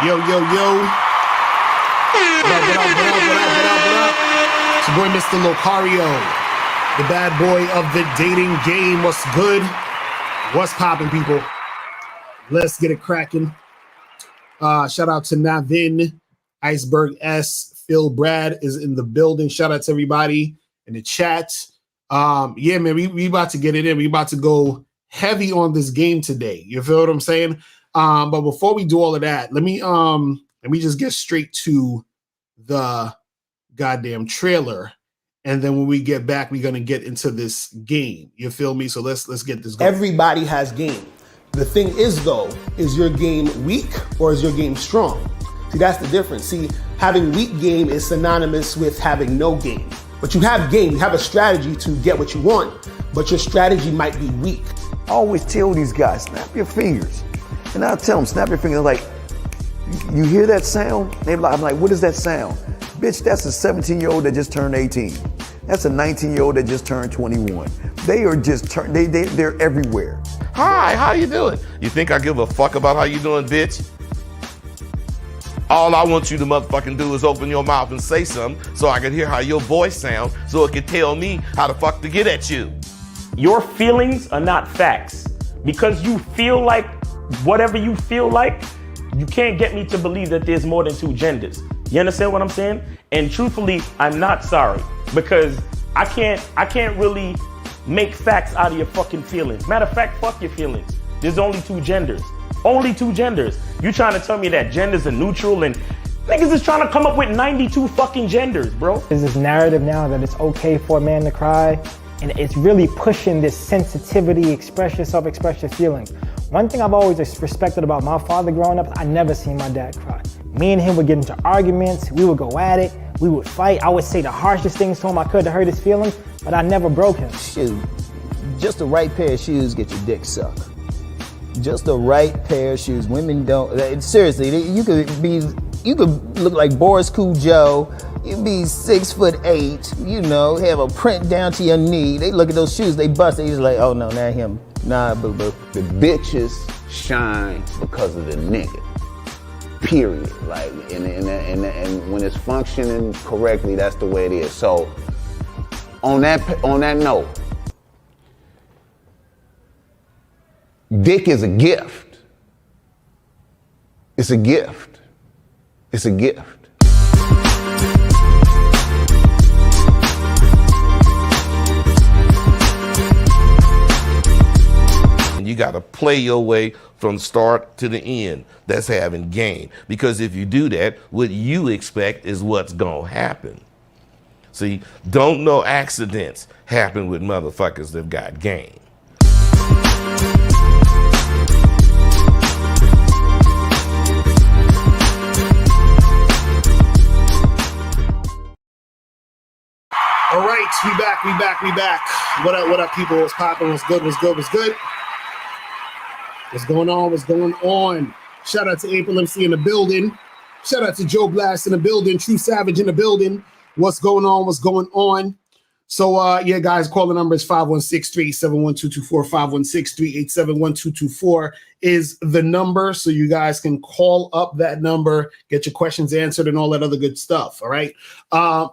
Yo, yo, yo. What up? It's your boy, Mr. Locario, the bad boy of the dating game. What's good? What's popping, people? Let's get it cracking. Shout out to Navin, Iceberg S, Phil Brad is in the building. Shout out to everybody in the chat. Yeah, man, we about to get it in. We about to go heavy on this game today. You feel what I'm saying? But before we do all of that, let me just get straight to the goddamn trailer, and then when we get back, we're gonna get into this game. You feel me? So let's get this going. Everybody has game. The thing is, though, is your game weak or is your game strong? See, that's the difference. See, having weak game is synonymous with having no game. But you have game, you have a strategy to get what you want, but your strategy might be weak. I always tell these guys, snap your fingers. And I'll tell them, snap your fingers. Like, you hear that sound? I'm like, what is that sound? Bitch, that's a 17-year-old that just turned 18. That's a 19-year-old that just turned 21. They are just they're everywhere. Hi, how you doing? You think I give a fuck about how you doing, bitch? All I want you to motherfucking do is open your mouth and say something so I can hear how your voice sounds so it can tell me how the fuck to get at you. Your feelings are not facts. Because you feel like whatever you feel like, you can't get me to believe that there's more than two genders. You understand what I'm saying? And truthfully, I'm not sorry because I can't really make facts out of your fucking feelings. Matter of fact, fuck your feelings. There's only two genders. Only two genders. You trying to tell me that genders are neutral and niggas is trying to come up with 92 fucking genders, bro. There's this narrative now that it's okay for a man to cry, and it's really pushing this sensitivity, express yourself, express your feelings. One thing I've always respected about my father growing up, I never seen my dad cry. Me and him would get into arguments, we would go at it, we would fight. I would say the harshest things to him I could to hurt his feelings, but I never broke him. Shoot, just the right pair of shoes get your dick sucked. Just the right pair of shoes. Women don't, seriously, you could look like Boris Joe. You'd be 6'8", you know, have a print down to your knee. They look at those shoes, they bust, they just like, oh no, not him. Nah, boo-boo. The bitches shine because of the nigga. Period. Like, and when it's functioning correctly, that's the way it is. So, on that note, dick is a gift. It's a gift. It's a gift. You got to play your way from start to the end. That's having game. Because if you do that, what you expect is what's going to happen. See, don't no accidents happen with motherfuckers that got game. All right, we back. What up, people? What's popping? What's good? What's going on? Shout out to April MC in the building. Shout out to Joe Blast in the building. True Savage in the building. What's going on? So, yeah, guys, call the number is 516-387-1224. 516-387-1224 is the number. So you guys can call up that number, get your questions answered and all that other good stuff. All right.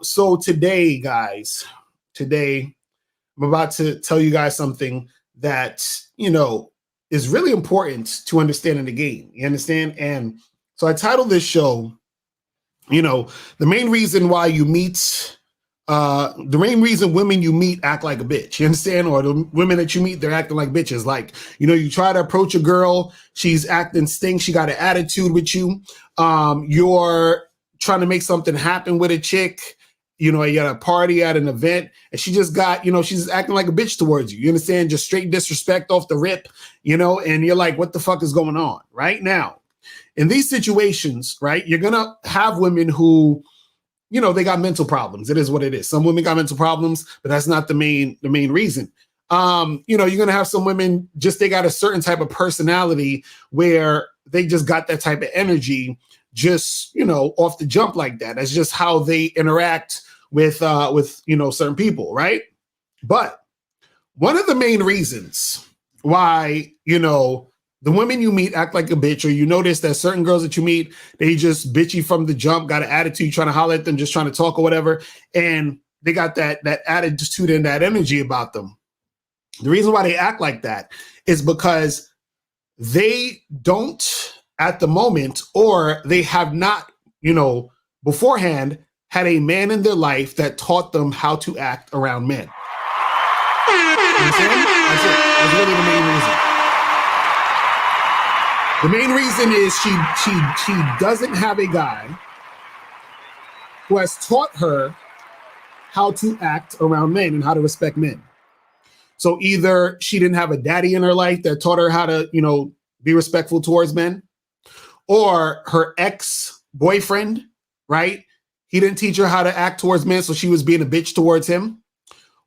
So today, guys, I'm about to tell you guys something that, you know, is really important to understand in the game. You understand? And so I titled this show, you know, the main reason why you meet, the main reason women you meet act like a bitch. You understand? Or the women that you meet, they're acting like bitches. Like, you know, you try to approach a girl, she's acting stink, she got an attitude with you. You're trying to make something happen with a chick. You know, you're at a party, at an event, and she just got, you know, she's acting like a bitch towards you. You understand? Just straight disrespect off the rip, you know, and you're like, what the fuck is going on? Right now, in these situations, right, you're going to have women who, you know, they got mental problems. It is what it is. Some women got mental problems, but that's not the main reason. You know, you're going to have some women just, they got a certain type of personality where they just got that type of energy just, you know, off the jump like that. That's just how they interact with, you know, certain people, right? But one of the main reasons why, you know, the women you meet act like a bitch, or you notice that certain girls that you meet, they just bitchy from the jump, got an attitude, trying to holler at them, just trying to talk or whatever, and they got that attitude and that energy about them. The reason why they act like that is because they don't at the moment, or they have not, beforehand had a man in their life that taught them how to act around men. You understand? That's it. That's really the main reason. The main reason is she doesn't have a guy who has taught her how to act around men and how to respect men. So either she didn't have a daddy in her life that taught her how to, be respectful towards men, or her ex-boyfriend, right? He didn't teach her how to act towards men, so she was being a bitch towards him.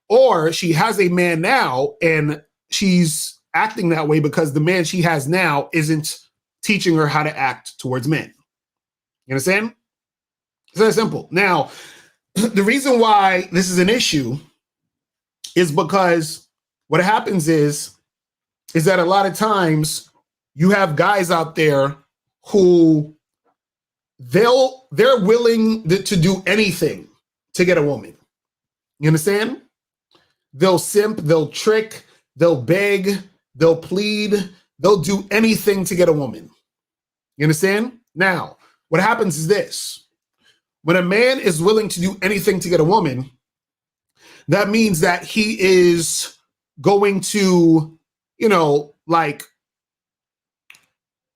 Or she has a man now and she's acting that way because the man she has now isn't teaching her how to act towards men. You understand? It's that simple. Now, the reason why this is an issue is because what happens is that a lot of times you have guys out there who they're willing to do anything to get a woman. You understand? They'll simp, they'll trick, they'll beg, they'll plead, they'll do anything to get a woman. You understand? Now, what happens is this. When a man is willing to do anything to get a woman, that means that he is going to,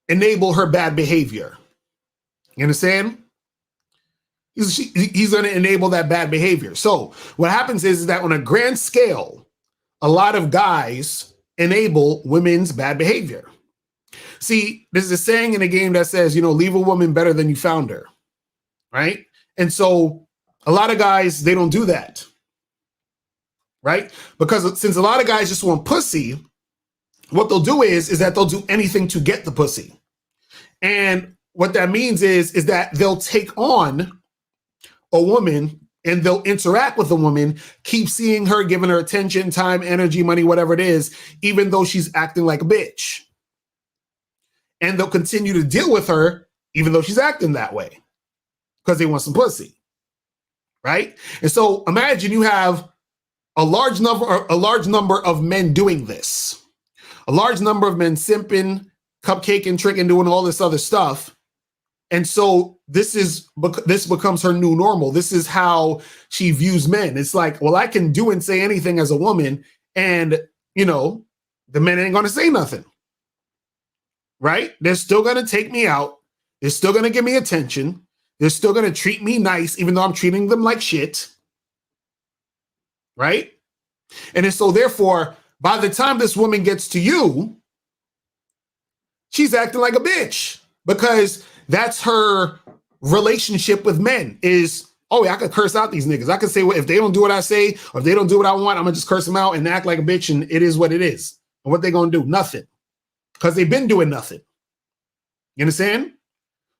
enable her bad behavior. You understand? He's going to enable that bad behavior. So what happens is that on a grand scale, a lot of guys enable women's bad behavior. See, there's a saying in the game that says, leave a woman better than you found her, right? And so a lot of guys, they don't do that, right? Because since a lot of guys just want pussy, what they'll do is that they'll do anything to get the pussy. And what that means is that they'll take on a woman and they'll interact with the woman, keep seeing her, giving her attention, time, energy, money, whatever it is, even though she's acting like a bitch. And they'll continue to deal with her, even though she's acting that way, because they want some pussy, right? And so imagine you have a large number of men doing this, a large number of men simping, cupcaking, tricking, doing all this other stuff. And so this becomes her new normal. This is how she views men. It's like, well, I can do and say anything as a woman, and the men ain't gonna say nothing, right? They're still gonna take me out. They're still gonna give me attention. They're still gonna treat me nice, even though I'm treating them like shit, right? And so therefore, by the time this woman gets to you, she's acting like a bitch, because that's her relationship with men is, oh yeah, I could curse out these niggas. I could say, well, if they don't do what I say, or if they don't do what I want, I'm gonna just curse them out and act like a bitch, and it is what it is. And what they gonna do? Nothing. Because they've been doing nothing. You understand?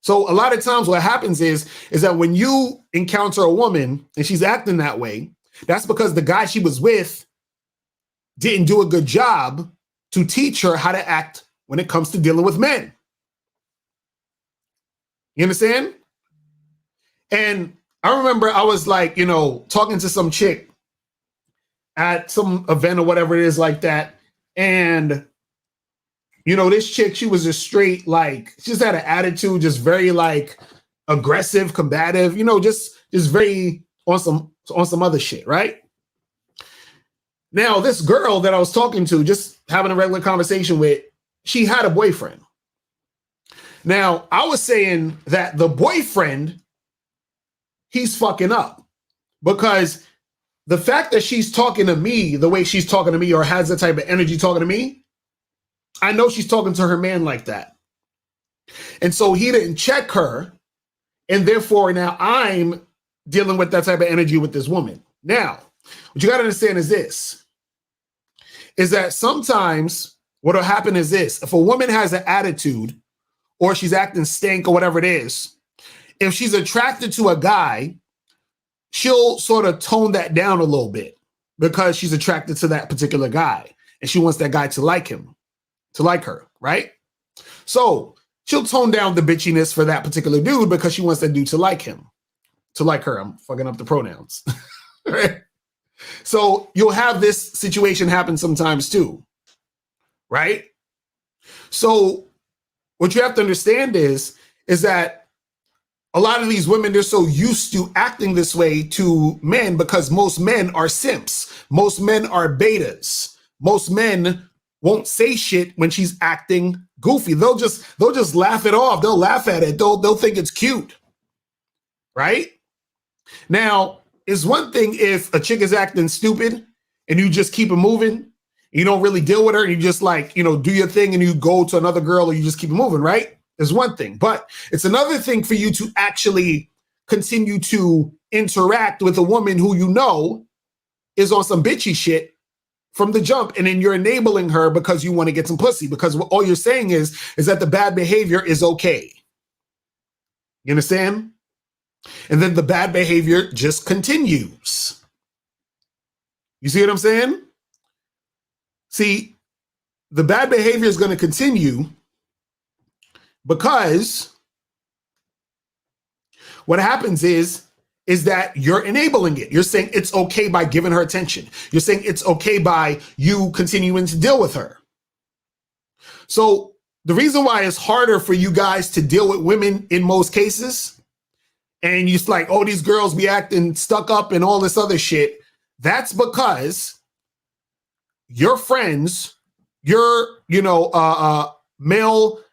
So a lot of times what happens is that when you encounter a woman and she's acting that way, that's because the guy she was with didn't do a good job to teach her how to act when it comes to dealing with men. You understand? And I remember I was like, talking to some chick at some event or whatever it is like that. And, this chick, she was just straight, like, she just had an attitude, just very like aggressive, combative, just very on some other shit, right? Now, this girl that I was talking to, just having a regular conversation with, she had a boyfriend. Now, I was saying that the boyfriend, he's fucking up, because the fact that she's talking to me the way she's talking to me, or has that type of energy talking to me, I know she's talking to her man like that. And so he didn't check her, and therefore now I'm dealing with that type of energy with this woman. Now, what you got to understand is this, is that sometimes what will happen is this: if a woman has an attitude, or she's acting stink or whatever it is, if she's attracted to a guy, she'll sort of tone that down a little bit, because she's attracted to that particular guy and she wants that guy to like him, to like her, right? So she'll tone down the bitchiness for that particular dude because she wants that dude to like him, to like her. I'm fucking up the pronouns. Right? So you'll have this situation happen sometimes too, right? So what you have to understand is that a lot of these women, they're so used to acting this way to men because most men are simps. Most men are betas. Most men won't say shit when she's acting goofy. They'll just laugh it off. They'll laugh at it. They'll think it's cute, right? Now, it's one thing if a chick is acting stupid and you just keep it moving. You don't really deal with her. And you just like, do your thing and you go to another girl or you just keep it moving, right? Is one thing, but it's another thing for you to actually continue to interact with a woman who is on some bitchy shit from the jump, and then you're enabling her because you want to get some pussy, because all you're saying is that the bad behavior is okay. You understand? And then the bad behavior just continues. You see what I'm saying? See, the bad behavior is going to continue because what happens is that you're enabling it. You're saying it's okay by giving her attention. You're saying it's okay by you continuing to deal with her. So the reason why it's harder for you guys to deal with women in most cases, and you're like, oh, these girls be acting stuck up and all this other shit, that's because your friends, your, male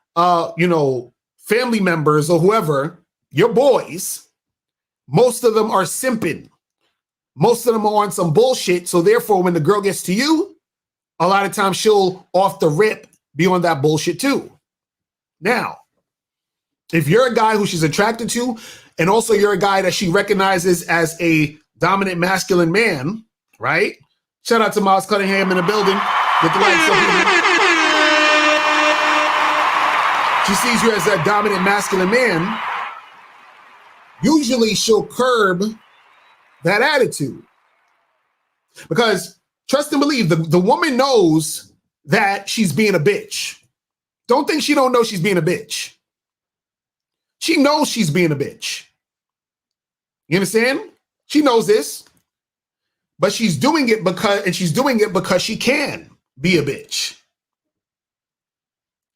family members or whoever, your boys, most of them are simping. Most of them are on some bullshit. So therefore, when the girl gets to you, a lot of times she'll off the rip be on that bullshit too. Now, if you're a guy who she's attracted to, and also you're a guy that she recognizes as a dominant masculine man, right? Shout out to Miles Cunningham in the building. Get the lights up. She sees you as a dominant masculine man. Usually she'll curb that attitude. Because trust and believe, the woman knows that she's being a bitch. Don't think she don't know she's being a bitch. She knows she's being a bitch. You understand? She knows this. But she's doing it because she can be a bitch.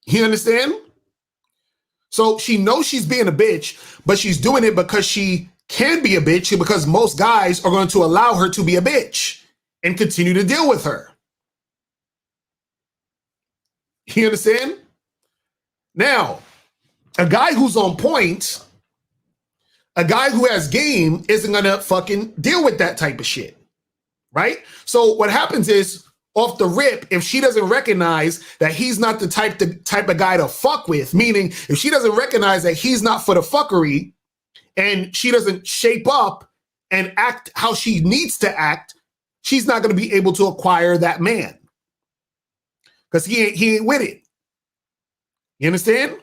You understand? So she knows she's being a bitch, but she's doing it because she can be a bitch, because most guys are going to allow her to be a bitch and continue to deal with her. You understand? Now, a guy who's on point, a guy who has game isn't going to fucking deal with that type of shit. Right? So what happens is, off the rip, if she doesn't recognize that he's not the type of guy to fuck with, meaning if she doesn't recognize that he's not for the fuckery, and she doesn't shape up and act how she needs to act, she's not going to be able to acquire that man. Because he ain't with it. You understand?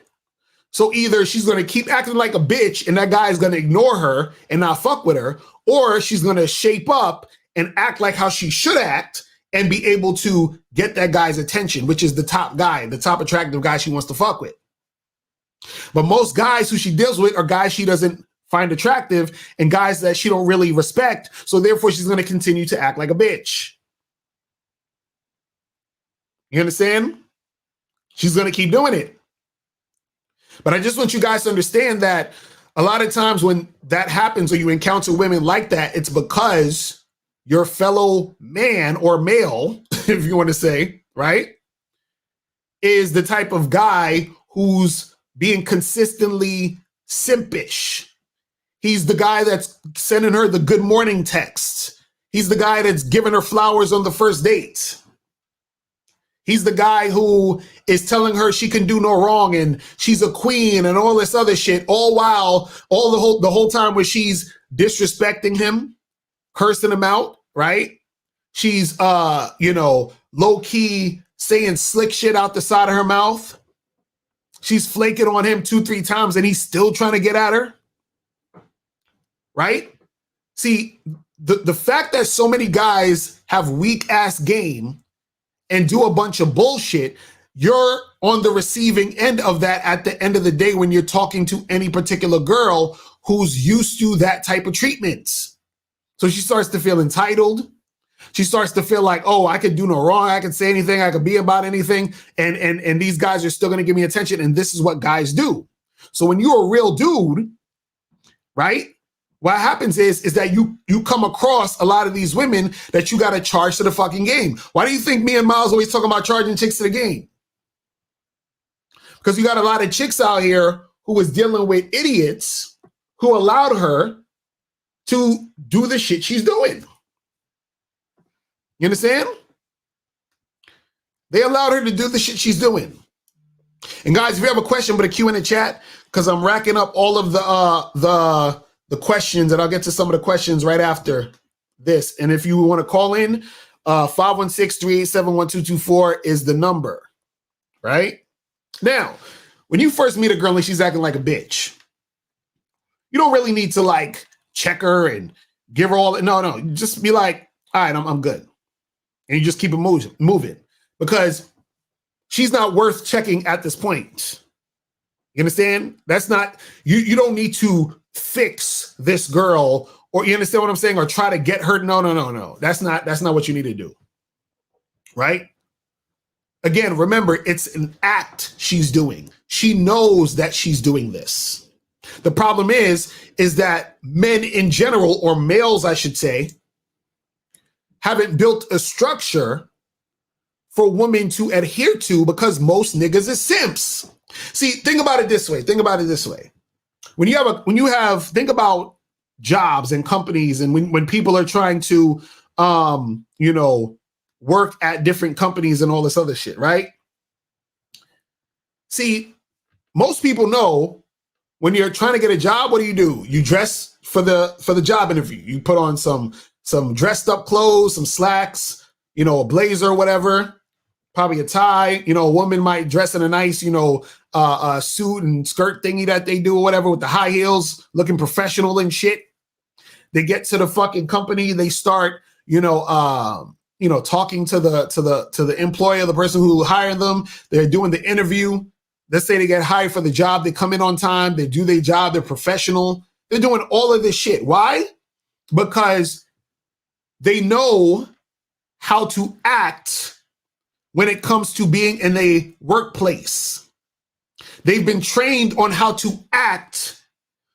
So either she's going to keep acting like a bitch and that guy is going to ignore her and not fuck with her, or she's going to shape up and act like how she should act and be able to get that guy's attention, which is the top guy, the top attractive guy she wants to fuck with. But most guys who she deals with are guys she doesn't find attractive and guys that she don't really respect. So therefore, she's going to continue to act like a bitch. You understand? She's going to keep doing it. But I just want you guys to understand that a lot of times when that happens or you encounter women like that, it's because your fellow man or male, if you want to say, right, is the type of guy who's being consistently simpish. He's the guy that's sending her the good morning texts. He's the guy that's giving her flowers on the first date. He's the guy who is telling her she can do no wrong and she's a queen and all this other shit, all while the whole time where she's disrespecting him, cursing him out, right? She's low-key saying slick shit out the side of her mouth. She's flaking on him 2-3 times and he's still trying to get at her. Right? See, the fact that so many guys have weak ass game and do a bunch of bullshit, you're on the receiving end of that at the end of the day when you're talking to any particular girl who's used to that type of treatment. So she starts to feel entitled. She starts to feel like, oh, I could do no wrong. I could say anything. I could be about anything. And these guys are still going to give me attention. And this is what guys do. So when you're a real dude, right? What happens is that you come across a lot of these women that you got to charge to the fucking game. Why do you think me and Miles always talking about charging chicks to the game? Because you got a lot of chicks out here who was dealing with idiots who allowed her to do the shit she's doing. You understand? They allowed her to do the shit she's doing. And guys, if you have a question, put a Q in the chat because I'm racking up all of the questions, and I'll get to some of the questions right after this. And if you want to call in, 516-387-1224 is the number, right? Now, when you first meet a girl and she's acting like a bitch, you don't really need to like check her and give her all. No, just be like, all right, I'm good. And you just keep it moving because she's not worth checking at this point. You understand? That's not, you don't need to fix this girl, or you understand what I'm saying? Or try to get her. No. That's not what you need to do. Right? Again, remember, it's an act she's doing. She knows that she's doing this. The problem is that men in general, or males, I should say, haven't built a structure for women to adhere to because most niggas is simps. See, think about it this way. When you have think about jobs and companies, and when people are trying to work at different companies and all this other shit, right? See, most people know when you're trying to get a job, what do? You dress for the job interview. You put on some dressed up clothes, some slacks, a blazer or whatever, probably a tie. A woman might dress in a nice, suit and skirt thingy that they do or whatever with the high heels, looking professional and shit. They get to the fucking company, they start, talking to the employer, the person who hired them. They're doing the interview. Let's say they get hired for the job. They come in on time. They do their job. They're professional. They're doing all of this shit. Why? Because they know how to act when it comes to being in a workplace. They've been trained on how to act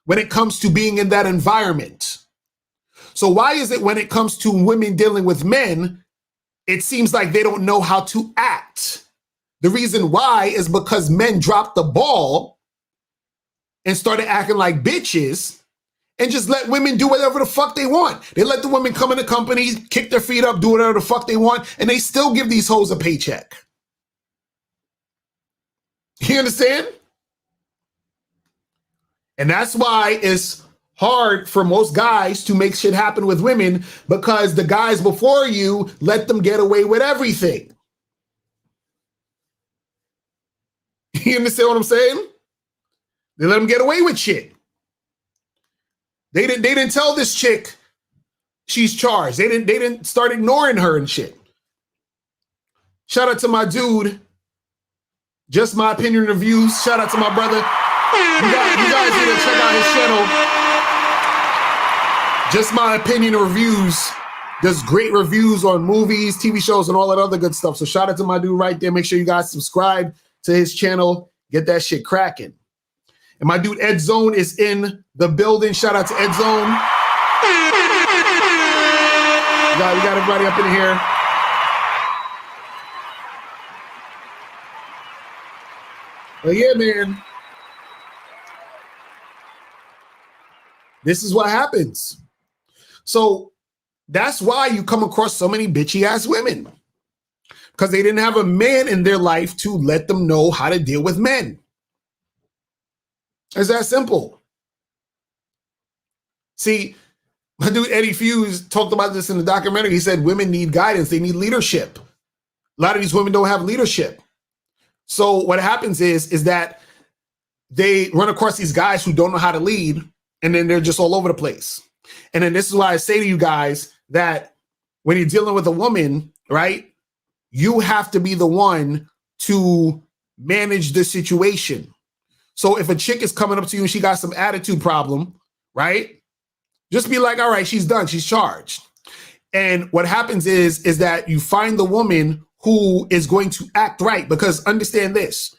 when it comes to being in that environment. So why is it when it comes to women dealing with men, it seems like they don't know how to act? The reason why is because men dropped the ball and started acting like bitches and just let women do whatever the fuck they want. They let the women come in the company, kick their feet up, do whatever the fuck they want, and they still give these hoes a paycheck. You understand? And that's why it's hard for most guys to make shit happen with women, because the guys before you let them get away with everything. You understand what I'm saying? They let them get away with shit. They didn't tell this chick she's charged. They didn't start ignoring her and shit. Shout out to my dude. Just My Opinion Reviews. Shout out to my brother. You guys need to check out his channel. Just My Opinion Reviews. Does great reviews on movies, TV shows, and all that other good stuff. So shout out to my dude right there. Make sure you guys subscribe to his channel. Get that shit cracking. And my dude Ed Zone is in the building. Shout out to Ed Zone. We got everybody up in here. But yeah, man. This is what happens. So that's why you come across so many bitchy ass women. Because they didn't have a man in their life to let them know how to deal with men. It's that simple. See, my dude Eddie Fuse talked about this in the documentary. He said women need guidance. They need leadership. A lot of these women don't have leadership. So what happens is that they run across these guys who don't know how to lead, and then they're just all over the place. And then this is why I say to you guys that when you're dealing with a woman, right, you have to be the one to manage the situation. So if a chick is coming up to you and she got some attitude problem, right? Just be like, all right, she's done. She's charged. And what happens is that you find the woman who is going to act right, because understand this.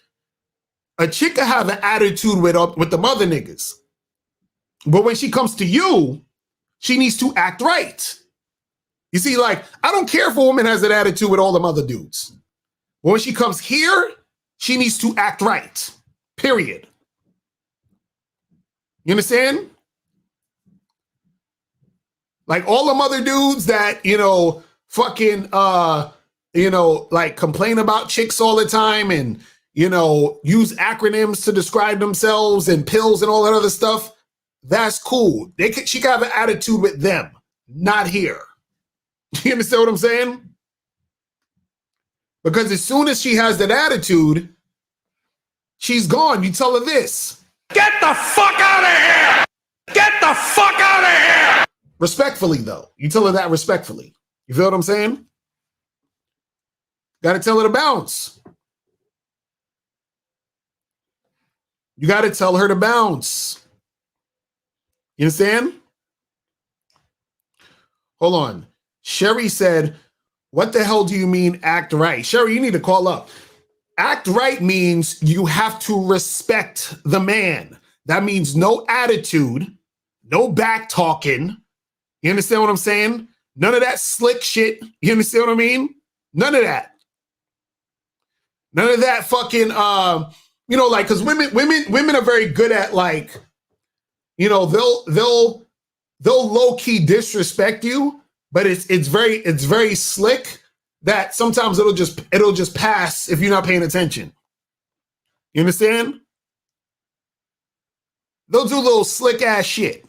A chick can have an attitude with the mother niggas. But when she comes to you, she needs to act right. You see, like, I don't care if a woman has an attitude with all them other dudes. But when she comes here, she needs to act right. Period. You understand? Like all them other dudes that, fucking, like complain about chicks all the time and, use acronyms to describe themselves and pills and all that other stuff. That's cool. She can have an attitude with them, not here. You understand what I'm saying? Because as soon as she has that attitude, she's gone. You tell her this. Get the fuck out of here! Get the fuck out of here! Respectfully, though. You tell her that respectfully. You feel what I'm saying? Got to tell her to bounce. You got to tell her to bounce. You understand? Hold on. Sherry said, what the hell do you mean act right? Sherry, you need to call up. Act right means you have to respect the man. That means no attitude, no back talking. You understand what I'm saying? None of that slick shit. You understand what I mean? None of that. None of that fucking, like, because women are very good at, like, they'll low key disrespect you, but it's very slick that sometimes it'll just pass if you're not paying attention. You understand? They'll do little slick ass shit.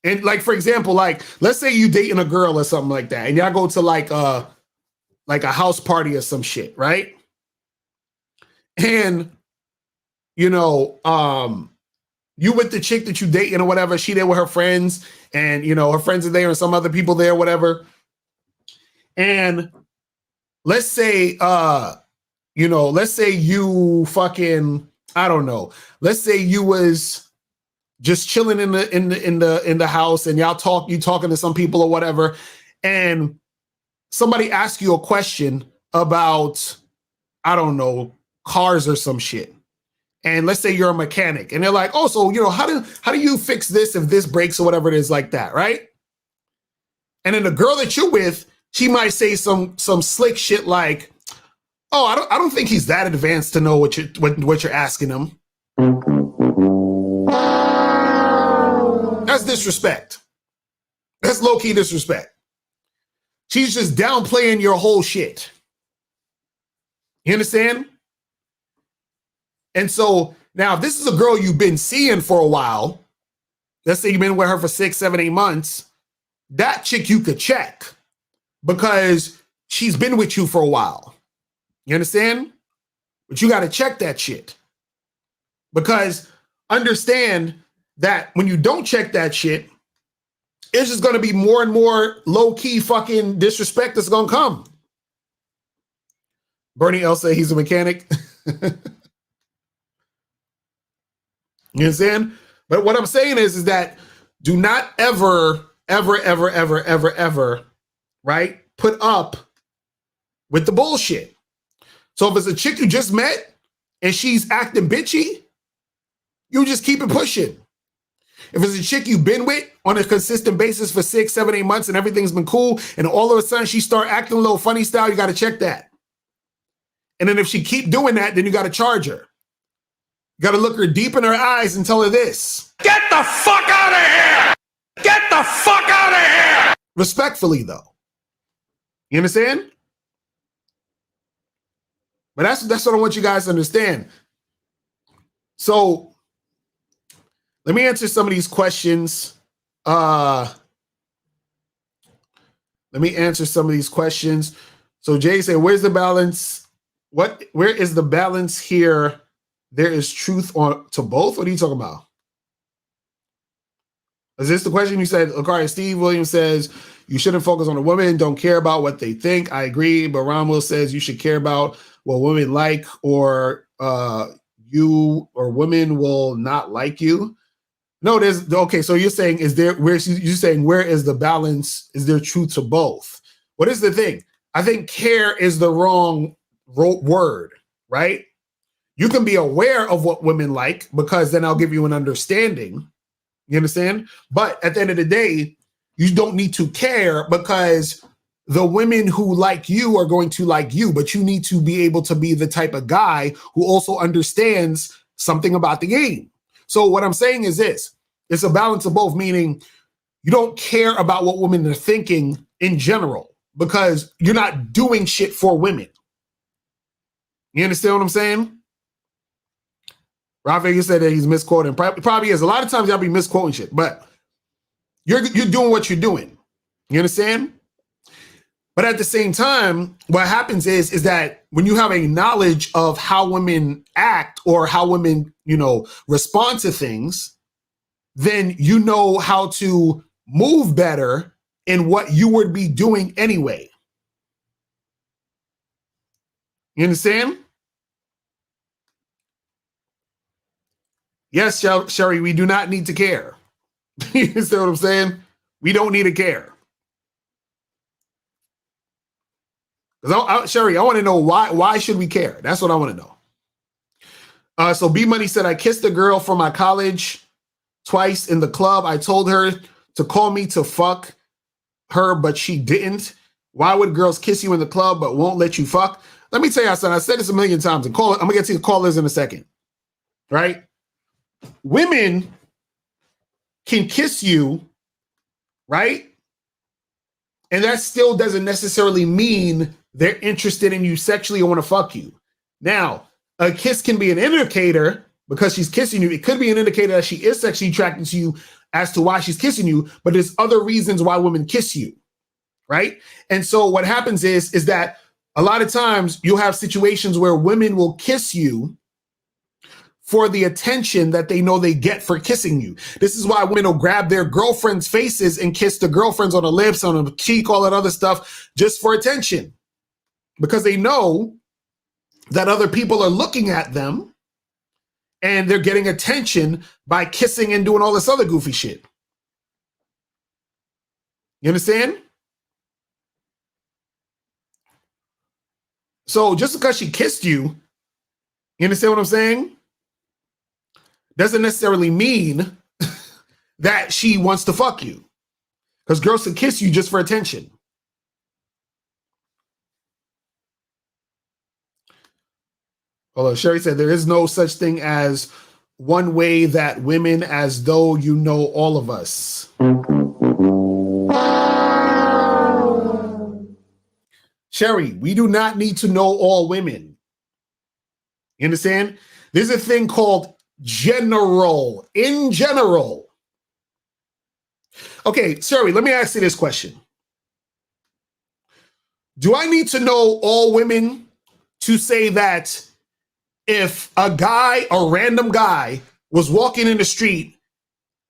And like, for example, like, let's say you dating a girl or something like that, and y'all go to like a house party or some shit, right? And you with the chick that you dating or whatever, she there with her friends, and her friends are there and some other people there, whatever. And let's say you fucking, I don't know. Let's say you was just chilling in the house, and you talking to some people or whatever, and somebody asks you a question about, I don't know, cars or some shit. And let's say you're a mechanic, and they're like, oh, so how do you fix this if this breaks or whatever it is, like that, right? And then the girl that you're with, she might say some slick shit like, oh, I don't think he's that advanced to know what you're asking him. That's disrespect. That's low-key disrespect. She's just downplaying your whole shit. You understand? And so now, if this is a girl you've been seeing for a while, let's say you've been with her for 6, 7, 8 months, that chick you could check because she's been with you for a while. You understand? But you got to check that shit. Because understand that when you don't check that shit, it's just going to be more and more low-key fucking disrespect that's going to come. Bernie L said he's a mechanic. You understand? But what I'm saying is that do not ever, right, put up with the bullshit. So if it's a chick you just met and she's acting bitchy, you just keep it pushing. If it's a chick you've been with on a consistent basis for 6, 7, 8 months and everything's been cool, and all of a sudden she start acting a little funny style, you got to check that. And then if she keep doing that, then you got to charge her. You got to look her deep in her eyes and tell her this. Get the fuck out of here! Get the fuck out of here! Respectfully, though. You understand? But that's what I want you guys to understand. So let me answer some of these questions. So Jay said, where's the balance? Where is the balance here? There is truth to both? What are you talking about? Is this the question? You said, Locario. Steve Williams says, you shouldn't focus on the women. Don't care about what they think. I agree. But Romwell says you should care about what women like, or you or women will not like you. No, there's okay. So you're saying, is there where you're saying where is the balance? Is there truth to both? What is the thing? I think care is the wrong word, right? You can be aware of what women like, because then I'll give you an understanding. You understand? But at the end of the day, you don't need to care, because the women who like you are going to like you, but you need to be able to be the type of guy who also understands something about the game. So what I'm saying is this, it's a balance of both, meaning you don't care about what women are thinking in general, because you're not doing shit for women. You understand what I'm saying? Rafael said that he's misquoting. Probably is. A lot of times y'all be misquoting shit, but you're doing what you're doing. You understand? But at the same time, what happens is that when you have a knowledge of how women act or how women, respond to things, then you know how to move better in what you would be doing anyway. You understand? Yes, Sherry, we do not need to care. You understand what I'm saying? We don't need to care. Sherry, I want to know why should we care? That's what I want to know. So B Money said, I kissed a girl from my college twice in the club. I told her to call me to fuck her, but she didn't. Why would girls kiss you in the club but won't let you fuck? Let me tell you, son, I said this a million times, and I'm gonna get to the callers in a second. Right? Women can kiss you, right? And that still doesn't necessarily mean they're interested in you sexually or want to fuck you. Now, a kiss can be an indicator, because she's kissing you. It could be an indicator that she is sexually attracted to you as to why she's kissing you, but there's other reasons why women kiss you, right? And so what happens is that a lot of times you'll have situations where women will kiss you for the attention that they know they get for kissing you. This is why women will grab their girlfriends' faces and kiss the girlfriends on the lips, on the cheek, all that other stuff, just for attention. Because they know that other people are looking at them and they're getting attention by kissing and doing all this other goofy shit. You understand? So just because she kissed you, you understand what I'm saying? Doesn't necessarily mean that she wants to fuck you. Because girls can kiss you just for attention. Although Sherry said there is no such thing as one way that women, as though you know all of us. Sherry, we do not need to know all women. You understand? There's a thing called general, in general. Okay, Sherry, let me ask you this question. Do I need to know all women to say that if a random guy was walking in the street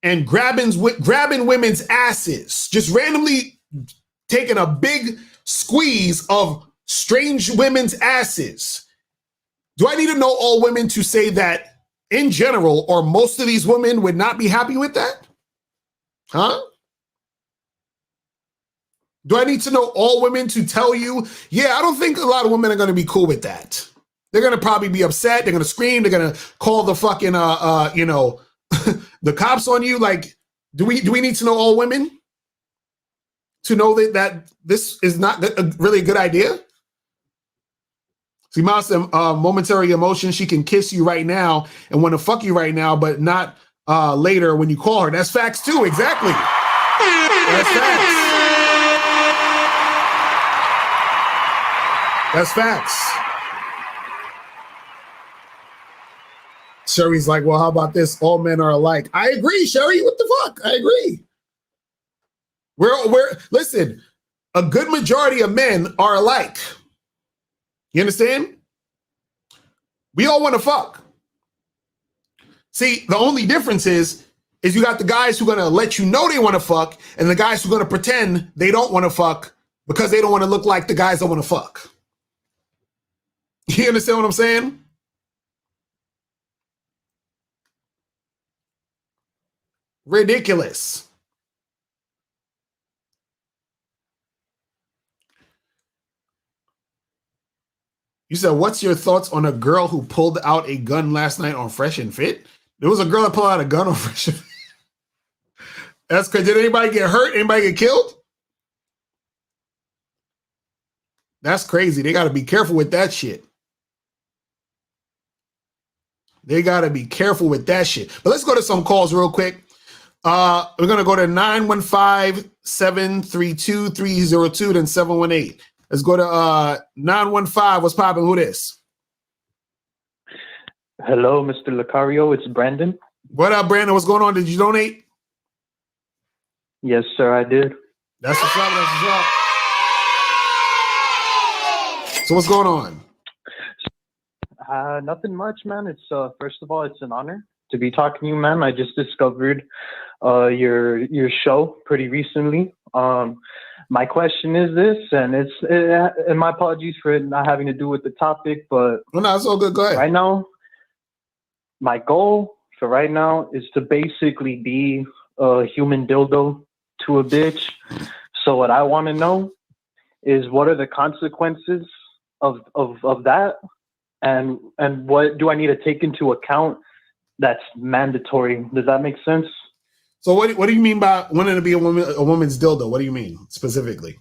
and grabbing women's asses, just randomly taking a big squeeze of strange women's asses, do I need to know all women to say that in general, or most of these women would not be happy with that? Huh? Do I need to know all women to tell you, yeah, I don't think a lot of women are going to be cool with that. They're going to probably be upset. They're going to scream. They're going to call the fucking, the cops on you. Like, do we need to know all women to know that this is not really a good idea? See, Miles said, momentary emotion. She can kiss you right now and want to fuck you right now, but not later when you call her. That's facts too. Exactly. That's facts. That's facts. Sherry's like, well, how about this? All men are alike. I agree, Sherry. What the fuck? I agree. Listen, a good majority of men are alike. You understand? We all want to fuck. See, the only difference is is you got the guys who are gonna let you know they want to fuck, and the guys who are gonna pretend they don't want to fuck because they don't want to look like the guys that want to fuck. You understand what I'm saying? Ridiculous. You said, what's your thoughts on a girl who pulled out a gun last night on Fresh and Fit? There was a girl that pulled out a gun on Fresh and Fit. That's because did anybody get hurt? Anybody get killed? That's crazy. They got to be careful with that shit. They got to be careful with that shit. But let's go to some calls real quick. We're going to go to 915-732-302, then 718. Let's go to 915. What's popping? Who this? Hello, Mr. Locario. It's Brandon. What up, Brandon? What's going on? Did you donate? Yes, sir, I did. That's what's up. That's what's up. So what's going on? Nothing much, man. It's first of all, it's an honor to be talking to you, man. I just discovered your show pretty recently. My question is this, and and my apologies for it not having to do with the topic, but well, no, it's all good. Go ahead. Right now, my goal for right now is to basically be a human dildo to a bitch. So what I want to know is what are the consequences of that, and what do I need to take into account that's mandatory? Does that make sense? So what do you mean by wanting to be a woman's dildo? What do you mean specifically?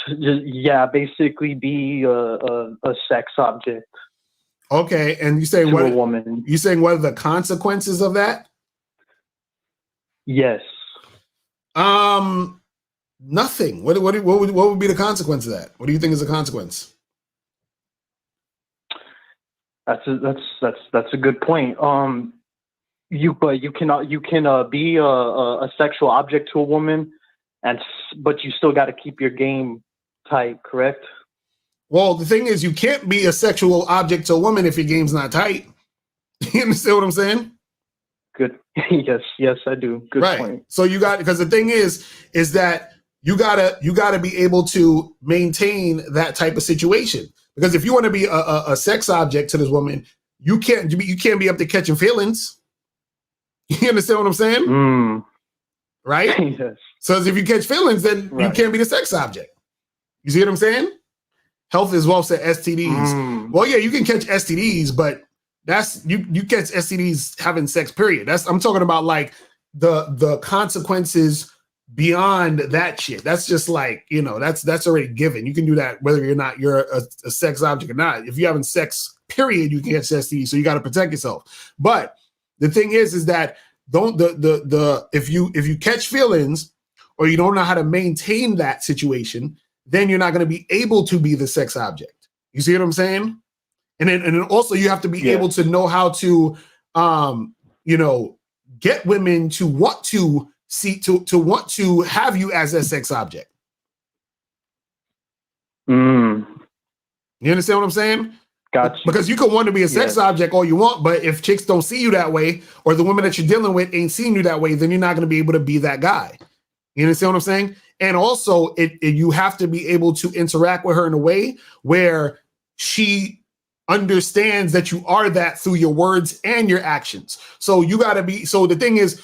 Yeah, basically be a sex object. Okay, and you saying what? A woman. You saying what are the consequences of that? Yes. Nothing. What would be the consequence of that? What do you think is the consequence? That's a good point. You can be a sexual object to a woman, but you still got to keep your game tight, correct? Well, the thing is, you can't be a sexual object to a woman if your game's not tight. You understand what I'm saying? Good. Yes, I do. Good point. So because the thing is that you gotta be able to maintain that type of situation. Because if you want to be a sex object to this woman, you can't be up to catching feelings. You understand what I'm saying? Right? Yes. So if you catch feelings, then you can't be the sex object. You see what I'm saying? Health is wealth said STDs. Well, yeah, you can catch STDs, but that's you catch STDs having sex, period. I'm talking about like the consequences beyond that shit. That's just like, that's already given. You can do that whether you're a sex object or not. If you're having sex, period, you can catch STDs. So you got to protect yourself. But the thing is that if you catch feelings or you don't know how to maintain that situation, then you're not going to be able to be the sex object. You see what I'm saying? And then also you have to be able to know how to, get women to want to want to have you as a sex object. You understand what I'm saying? Gotcha. Because you can want to be a sex object all you want, but if chicks don't see you that way, or the women that you're dealing with ain't seeing you that way, then you're not going to be able to be that guy. You understand what I'm saying? And also, you have to be able to interact with her in a way where she understands that you are that through your words and your actions. So you got to be. So the thing is,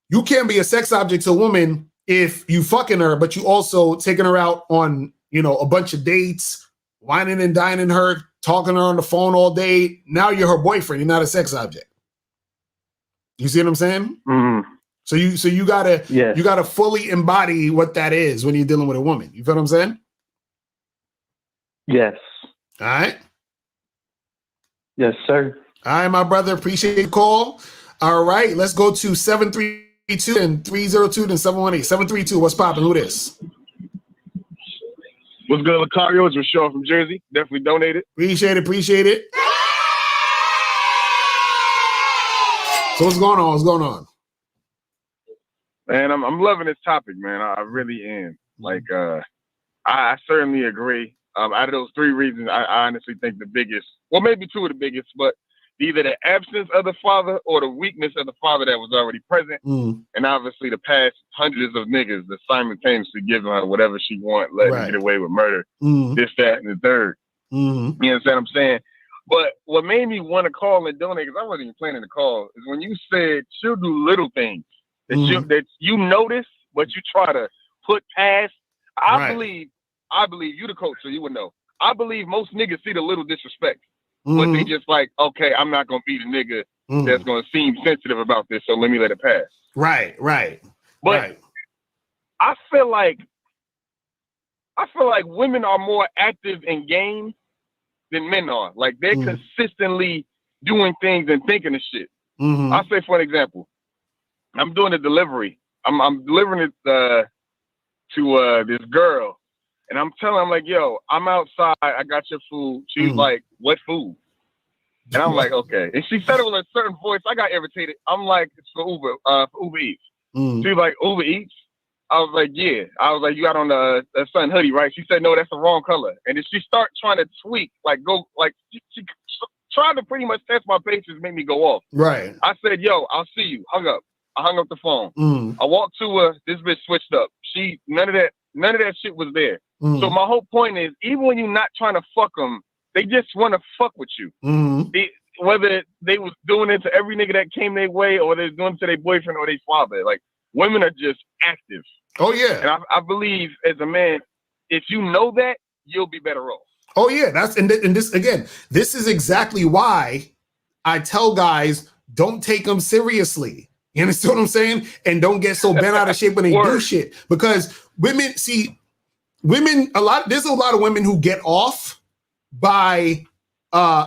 you can't be a sex object to a woman if you fucking her, but you also taking her out on a bunch of dates, whining and dining her, talking to her on the phone all day. Now you're her boyfriend. You're not a sex object. You see what I'm saying? So you gotta fully embody what that is when you're dealing with a woman. You feel what I'm saying? Yes. All right. Yes, sir. All right, my brother. Appreciate the call. All right, let's go to 732 and 302 and 718. 732. What's popping? Who this? What's good, Locario? It's Rashad from Jersey. Definitely donated. Appreciate it. So what's going on? Man, I'm loving this topic, man. I really am. Like, I certainly agree. Out of those three reasons, I honestly think the biggest, well, maybe two of the biggest, but either the absence of the father or the weakness of the father that was already present. And obviously the past hundreds of niggas that simultaneously giving her whatever she want, letting her get away with murder, this, that, and the third. You understand what I'm saying? But what made me want to call and donate, because I wasn't even planning to call, is when you said she'll do little things that you notice, but you try to put past. I believe you the coach, so you would know. I believe most niggas see the little disrespect, but they just like, okay, I'm not gonna be the nigga that's gonna seem sensitive about this, so let me let it pass. Right. But I feel like women are more active in games than men are. Like they're consistently doing things and thinking of shit. I'll say, for an example, I'm doing a delivery. I'm delivering it to this girl, and I'm telling her, I'm like, yo, I'm outside. I got your food. She's like, what food? And I'm like, okay. And she said it with a certain voice. I got irritated. I'm like, it's for Uber Eats. She's like, Uber Eats? I was like, yeah. I was like, you got on a sun hoodie, right? She said, no, that's the wrong color. And then she started trying to tweak, she tried to pretty much test my patience, make me go off. Right. I said, yo, I'll see you. Hung up. I hung up the phone. I walked to her. This bitch switched up. None of that shit was there. So my whole point is, even when you're not trying to fuck them, they just want to fuck with you. Whether they was doing it to every nigga that came their way, or they're doing it to their boyfriend or their father. Like, women are just active. Oh yeah. And I believe as a man, if you know that, you'll be better off. Oh yeah. This is exactly why I tell guys, don't take them seriously. You understand what I'm saying? And don't get so bent out of shape when they do shit. Because there's a lot of women who get off by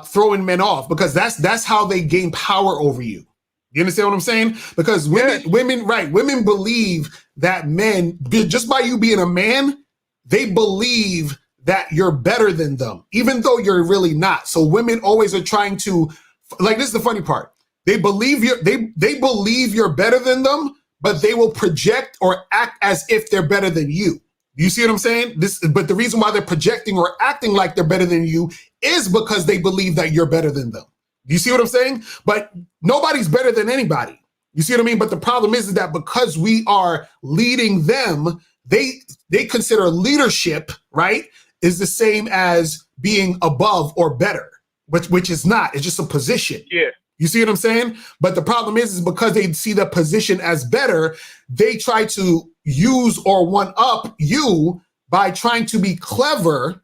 throwing men off, because that's how they gain power over you. You understand what I'm saying? Because women believe that men, just by you being a man, they believe that you're better than them, even though you're really not. So women always are trying to, like, this is the funny part. They believe you're better than them, but they will project or act as if they're better than you. You see what I'm saying? But the reason why they're projecting or acting like they're better than you is because they believe that you're better than them. You see what I'm saying? But nobody's better than anybody. You see what I mean? But the problem is that because we are leading them, they consider leadership, right, is the same as being above or better, which is not. It's just a position. Yeah. You see what I'm saying? But the problem is because they see the position as better, they try to use or one up you by trying to be clever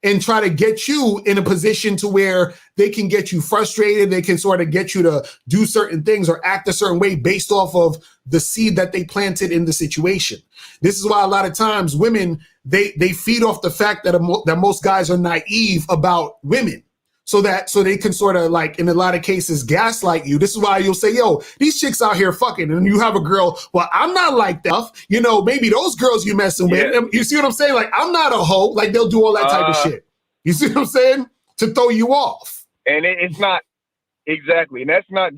and try to get you in a position to where they can get you frustrated. They can sort of get you to do certain things or act a certain way based off of the seed that they planted in the situation. This is why a lot of times women, they feed off the fact that most guys are naive about women. So they can sort of, like, in a lot of cases, gaslight you. This is why you'll say, yo, these chicks out here fucking, and you have a girl, well, I'm not like that. You know, maybe those girls you messing with. You see what I'm saying? Like, I'm not a hoe. Like, they'll do all that type of shit. You see what I'm saying? To throw you off. And it's not, exactly. And that's not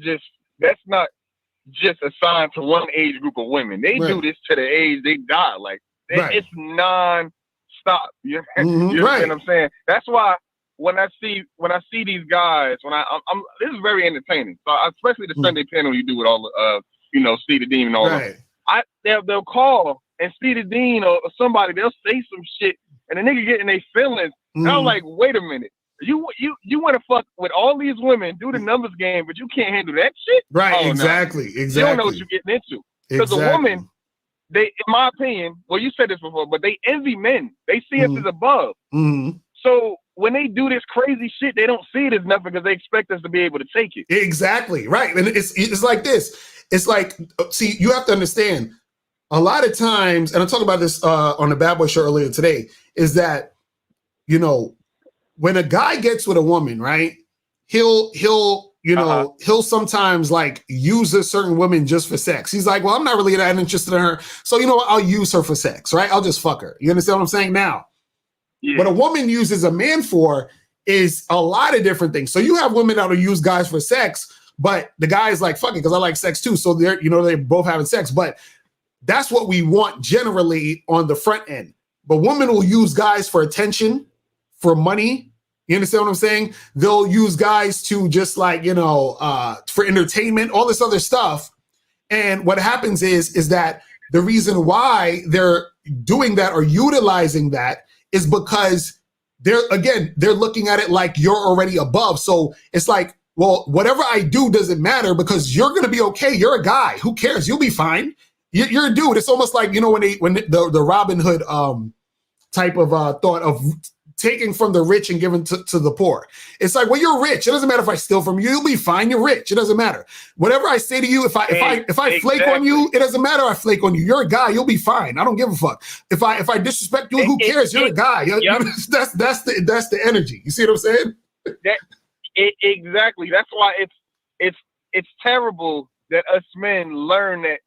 just assigned to one age group of women. They do this to the age they die. Like, it's non-stop. You know what I'm saying? That's why when I see these guys, I'm this is very entertaining. So especially the Sunday panel you do with all Steve the Dean and all that. They'll call and Steve the Dean or somebody, they'll say some shit and the nigga getting their feelings. And I'm like, wait a minute. You want to fuck with all these women, do the numbers game, but you can't handle that shit? Right, exactly. You don't know what you're getting into. Because a woman, they, in my opinion, well, you said this before, but they envy men. They see us as above. So when they do this crazy shit, they don't see it as nothing because they expect us to be able to take it. Exactly, right. And it's like this. It's like, see, you have to understand, a lot of times, and I talked about this on the Bad Boy show earlier today, is that, you know, when a guy gets with a woman, right, he'll sometimes like use a certain woman just for sex. He's like, well, I'm not really that interested in her. So, you know what? I'll use her for sex, right? I'll just fuck her. You understand what I'm saying? Now, what a woman uses a man for is a lot of different things. So you have women that will use guys for sex, but the guy is like, fuck it, because I like sex too. So they're both having sex. But that's what we want generally on the front end. But women will use guys for attention, for money, You understand what I'm saying? They'll use guys to just like, for entertainment, all this other stuff. And what happens is that the reason why they're doing that or utilizing that is because they're looking at it like you're already above. So it's like, well, whatever I do doesn't matter because you're going to be okay. You're a guy. Who cares? You'll be fine. You're a dude. It's almost like, when the Robin Hood type of thought of taking from the rich and giving to the poor. It's like, well, you're rich. It doesn't matter if I steal from you. You'll be fine. You're rich. It doesn't matter. Whatever I say to you, if I flake on you, it doesn't matter. I flake on you. You're a guy. You'll be fine. I don't give a fuck. If I disrespect you, who cares? You're a guy. Yep. That's the energy. You see what I'm saying? Exactly. That's why it's terrible that us men learn that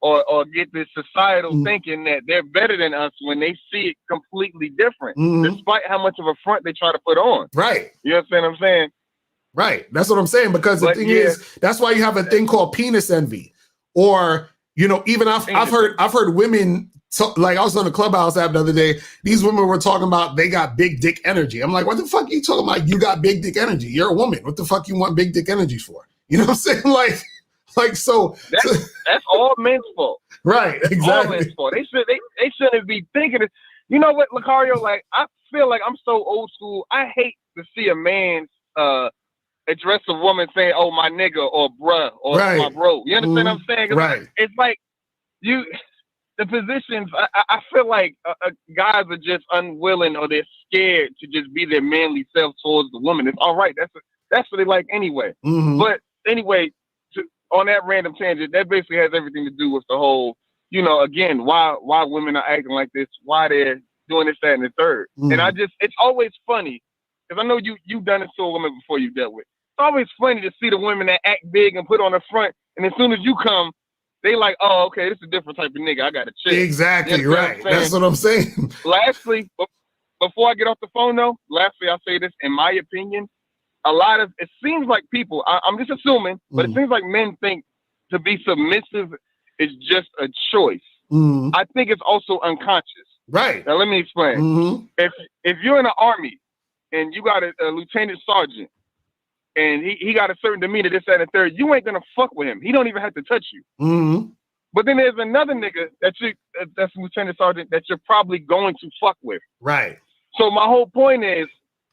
or get this societal thinking that they're better than us when they see it completely different, despite how much of a front they try to put on. Right. You understand what I'm saying? Right. That's what I'm saying. Because the thing is, that's why you have a thing called penis envy. Or, even I've heard women like I was on the Clubhouse app the other day. These women were talking about they got big dick energy. I'm like, what the fuck are you talking about? You got big dick energy. You're a woman. What the fuck you want big dick energy for? You know what I'm saying? So that's all men's fault. Right, exactly. All men's fault. They shouldn't be thinking it. You know what, Locario? Like, I feel like I'm so old school. I hate to see a man address a woman saying, "Oh, my nigga," or "bruh," or "my bro." You understand what I'm saying? Right. It's like the positions. I feel like guys are just unwilling or they're scared to just be their manly self towards the woman. It's all right. That's what they like anyway. But anyway. On that random tangent, that basically has everything to do with the whole, again, why women are acting like this, why they're doing this, that, and the third. And it's always funny, because I know you've done it to a woman before you dealt with. It's always funny to see the women that act big and put on the front, and as soon as you come, they like, oh, okay, this is a different type of nigga. I got to chill. Exactly, right. That's what I'm saying. Lastly, before I get off the phone, though, I'll say this, in my opinion, it seems like people, I'm just assuming, but it seems like men think to be submissive is just a choice. I think it's also unconscious. Right. Now, let me explain. If you're in the army and you got a lieutenant sergeant and he got a certain demeanor, this, that, and third, you ain't going to fuck with him. He don't even have to touch you. But then there's another nigga that's a lieutenant sergeant that you're probably going to fuck with. Right. So my whole point is,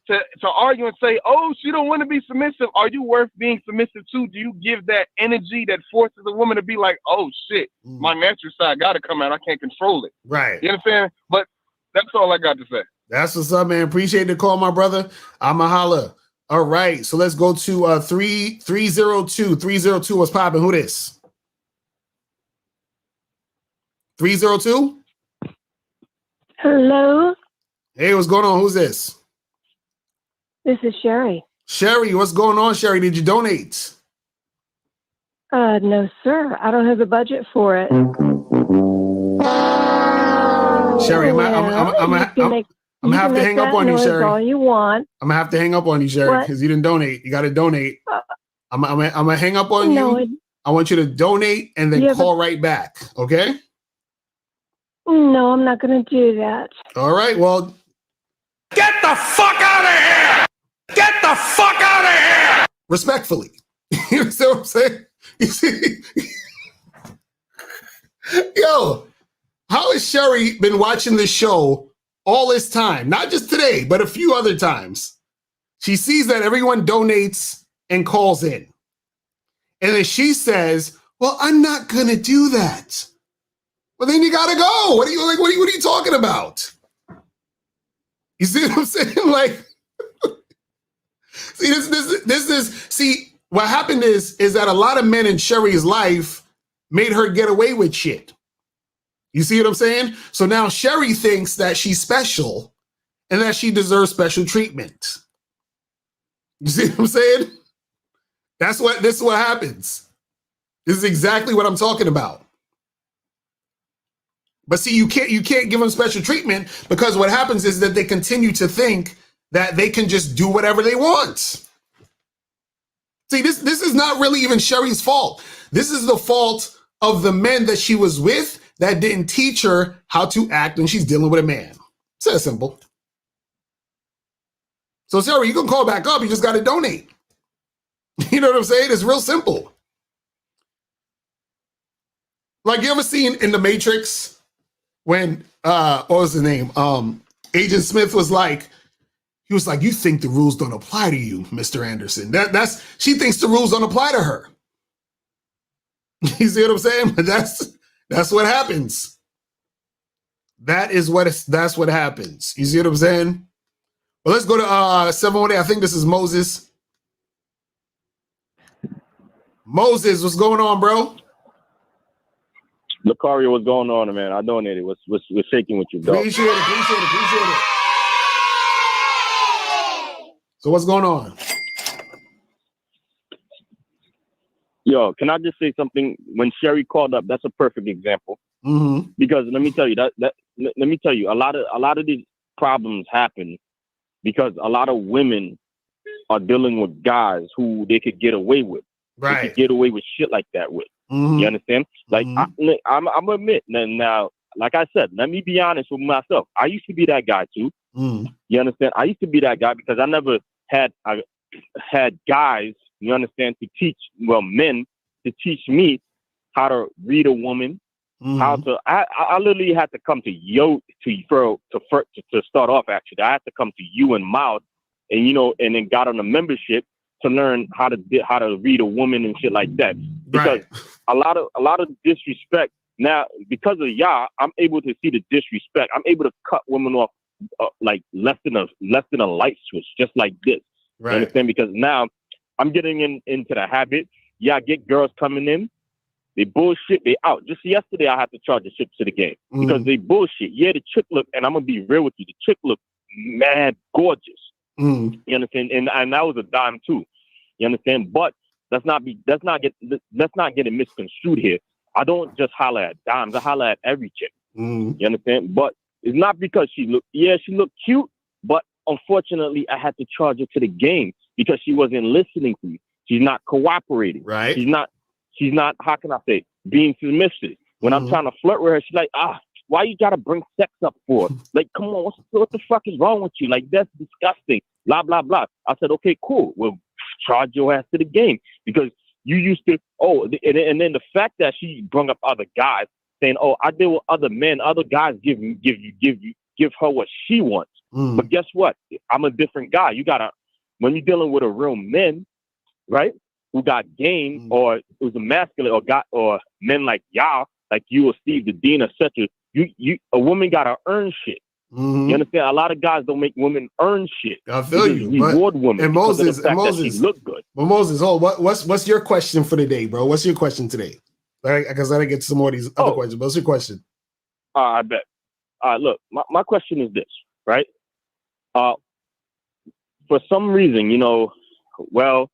to argue and say, oh, she don't want to be submissive. Are you worth being submissive to? Do you give that energy that forces a woman to be like, oh shit, my natural side got to come out. I can't control it. Right. You understand? But that's all I got to say. That's what's up, man. Appreciate the call, my brother. I'm a holla. All right. So let's go to 302. 302 was popping. Who this? 302? Hello. Hey, what's going on? Who's this? This is Sherry. Sherry, what's going on, Sherry? Did you donate? No, sir. I don't have the budget for it. Sherry, I'm gonna have to hang up on you, Sherry. All you want. I'm gonna have to hang up on you, Sherry, because you didn't donate. You got to donate. I'm gonna hang up on you. I want you to donate and then call right back. Okay? No, I'm not going to do that. All right. Well, get the fuck out of here! Get the fuck out of here! Respectfully. You see what I'm saying? You see? Yo, how has Sherry been watching this show all this time? Not just today, but a few other times. She sees that everyone donates and calls in. And then she says, well, I'm not going to do that. Well, then you got to go. What are you talking about? You see what I'm saying? Like, see, see, what happened is that a lot of men in Sherry's life made her get away with shit. You see what I'm saying? So now Sherry thinks that she's special and that she deserves special treatment. You see what I'm saying? This is what happens. This is exactly what I'm talking about. But see, you can't give them special treatment because what happens is that they continue to think that they can just do whatever they want. See, this is not really even Sherry's fault. This is the fault of the men that she was with that didn't teach her how to act when she's dealing with a man. It's that simple. So Sarah, you can call back up. You just got to donate. You know what I'm saying? It's real simple. Like, you ever seen in The Matrix when what was the name? Agent Smith was like, you think the rules don't apply to you, Mr. Anderson. She thinks the rules don't apply to her. You see what I'm saying? But that's what happens. That's what happens. You see what I'm saying? Well, let's go to 718. I think this is Moses. Moses, what's going on, bro? Locario, what's going on, man? I donated. What's shaking with you, dog? Appreciate it. So what's going on? Yo, can I just say something? When Sherry called up, that's a perfect example. Mm-hmm. Because let me tell you, a lot of these problems happen because a lot of women are dealing with guys who they could get away with. Right. They could get away with shit like that with. Mm-hmm. You understand? Like, mm-hmm. I'm admit now, like I said, let me be honest with myself. I used to be that guy too. Mm. You understand? I used to be that guy because I never had guys, you understand, men to teach me how to read a woman, mm-hmm. how to. I literally had to come to start off. Actually, I had to come to you and Mouth, and then got on a membership to learn how to read a woman and shit like that. Because a lot of disrespect now, because of y'all, I'm able to see the disrespect. I'm able to cut women off like less than a light switch, just like this. Right. You understand? Because now I'm getting into the habit. Yeah, I get girls coming in, they bullshit, they out. Just yesterday, I had to charge a ship to the game because they bullshit. Yeah, the chick look, and I'm gonna be real with you, the chick look mad gorgeous. You understand? And that was a dime too. You understand? But let's not get it misconstrued here. I don't just holler at dimes. I holler at every chick. You understand? But it's not because she looked cute, but unfortunately, I had to charge her to the game because she wasn't listening to me. She's not cooperating. Right. She's not, how can I say, being submissive. When I'm trying to flirt with her, she's like, why you gotta bring sex up for? Like, come on, what the fuck is wrong with you? Like, that's disgusting. Blah, blah, blah. I said, okay, cool. Well, charge your ass to the game because you used to, and then the fact that she brought up other guys saying, I deal with other men, other guys give her what she wants. But guess what? I'm a different guy. When you're dealing with a real men, right, who got game or who's a masculine or men like y'all, like you or Steve, the Dean, etc. A woman gotta earn shit. You understand? A lot of guys don't make women earn shit. I feel you. Reward women. And Moses, she look good. Well, Moses, what's your question for today, bro? What's your question today? Because I didn't get to some more of these other questions. But what's your question? I bet. Look, my question is this, right? For some reason, well,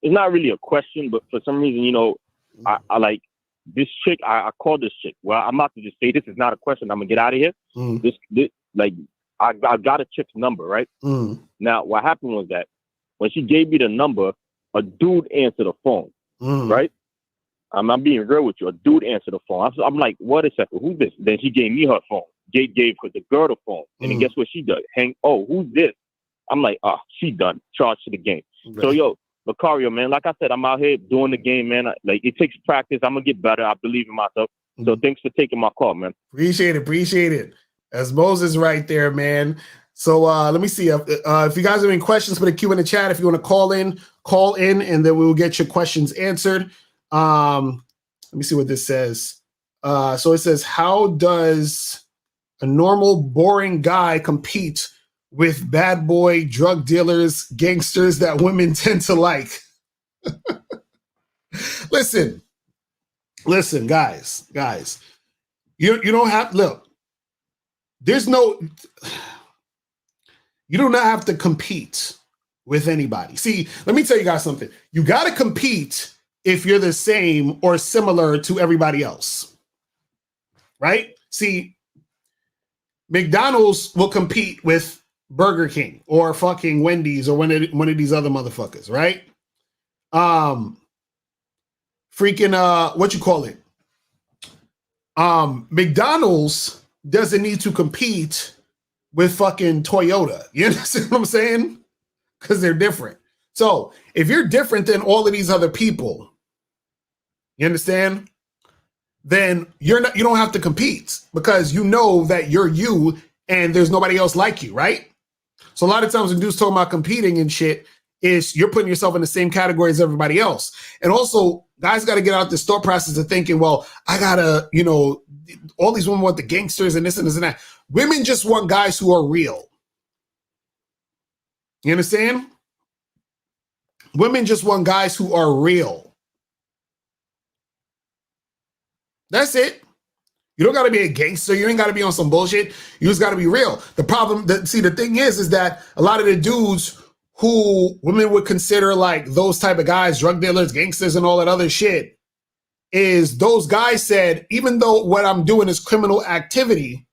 it's not really a question, but for some reason, I like this chick. I called this chick. Well, I'm about to just say this is not a question. I'm gonna get out of here. This like I got a chick's number, right? Now, what happened was that when she gave me the number, a dude answered the phone, right? I'm being real with you. A dude answered the phone. I'm like, what a second, who's this? Then she gave me her phone. Gave her the girl the phone. And then guess what she does? Who's this? I'm like, she done. Charged to the game. Right. So, yo, Locario, man, like I said, I'm out here doing the game, man. Like, it takes practice. I'm going to get better. I believe in myself. So thanks for taking my call, man. Appreciate it. That's Moses right there, man. So let me see. If you guys have any questions, put a Q in the chat. If you want to call in, and then we will get your questions answered. Let me see what this says. So it says, how does a normal, boring guy compete with bad boy drug dealers, gangsters that women tend to like? Listen, guys. You don't have look. You do not have to compete with anybody. See, let me tell you guys something. You got to compete if you're the same or similar to everybody else, right? See, McDonald's will compete with Burger King or fucking Wendy's or one of these other motherfuckers, right? What you call it? McDonald's doesn't need to compete with fucking Toyota. You understand what I'm saying? because they're different. So if you're different than all of these other people, you understand? Then you don't have to compete because you know that you're you and there's nobody else like you, right? So a lot of times when dudes talk about competing and shit, is you're putting yourself in the same category as everybody else. And also, guys got to get out this thought process of thinking, well, I gotta, all these women want the gangsters and this and this and that. Women just want guys who are real. You understand? Women just want guys who are real. That's it. You don't got to be a gangster. You ain't got to be on some bullshit. You just got to be real. The problem, the thing is that a lot of the dudes who women would consider like those type of guys, drug dealers, gangsters, and all that other shit, is those guys said, even though what I'm doing is criminal activity,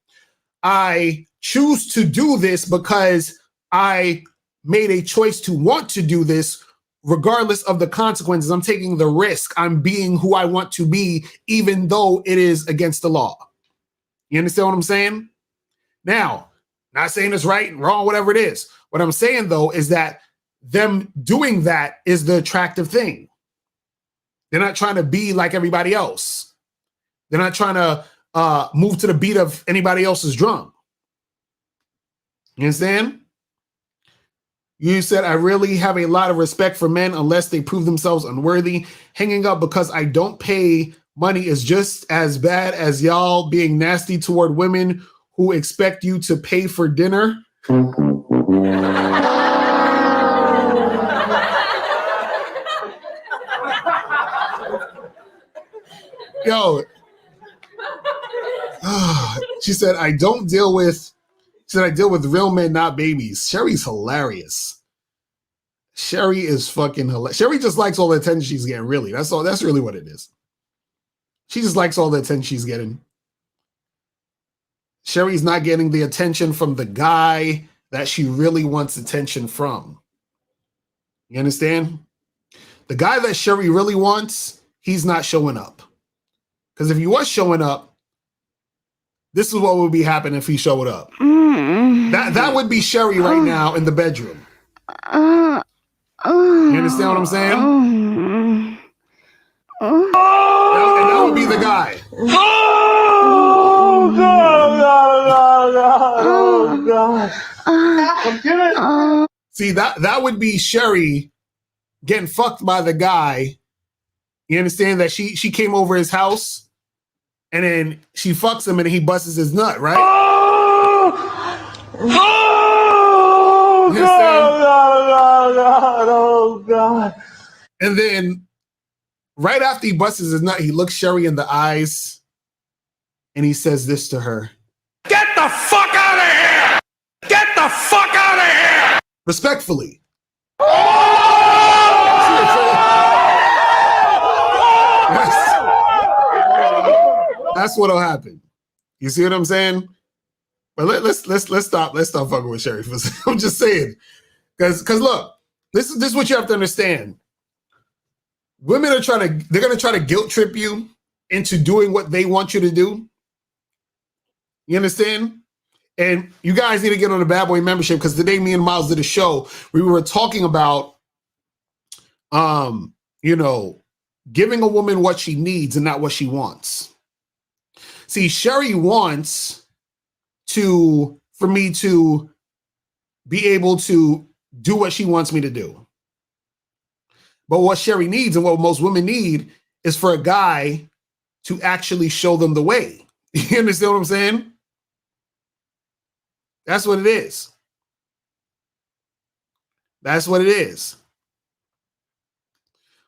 I choose to do this because I made a choice to want to do this regardless of the consequences. I'm taking the risk. I'm being who I want to be, even though it is against the law. You understand what I'm saying? Now, not saying it's right and wrong, whatever it is. What I'm saying, though, is that them doing that is the attractive thing. They're not trying to be like everybody else. They're not trying to move to the beat of anybody else's drum. You understand? You said, I really have a lot of respect for men unless they prove themselves unworthy. Hanging up because I don't pay money is just as bad as y'all being nasty toward women who expect you to pay for dinner. Yo. She said, I deal with real men, not babies. Sherry's hilarious. Sherry is fucking hilarious. Sherry just likes all the attention she's getting, really. That's all. That's really what it is. She just likes all the attention she's getting. Sherry's not getting the attention from the guy that she really wants attention from. You understand? The guy that Sherry really wants, he's not showing up. Because if he was showing up, this is what would be happening if he showed up. That would be Sherry right now in the bedroom. You understand what I'm saying? And that would be the guy. Oh God. I'm kidding. See, that would be Sherry getting fucked by the guy. You understand that she came over his house and then she fucks him and he busts his nut, right? Oh God. And then right after he busts his nut, he looks Sherry in the eyes and he says this to her. Get the fuck out of here! Get the fuck out of here! Respectfully. That's what'll happen. You see what I'm saying? But let's stop fucking with Sherry. I'm just saying, because look, this is what you have to understand. Women are they're gonna try to guilt trip you into doing what they want you to do. You understand? And you guys need to get on the Bad Boy membership because today me and Miles did a show. We were talking about, giving a woman what she needs and not what she wants. See, Sherry wants for me to be able to do what she wants me to do. But what Sherry needs and what most women need is for a guy to actually show them the way. You understand what I'm saying? That's what it is. That's what it is.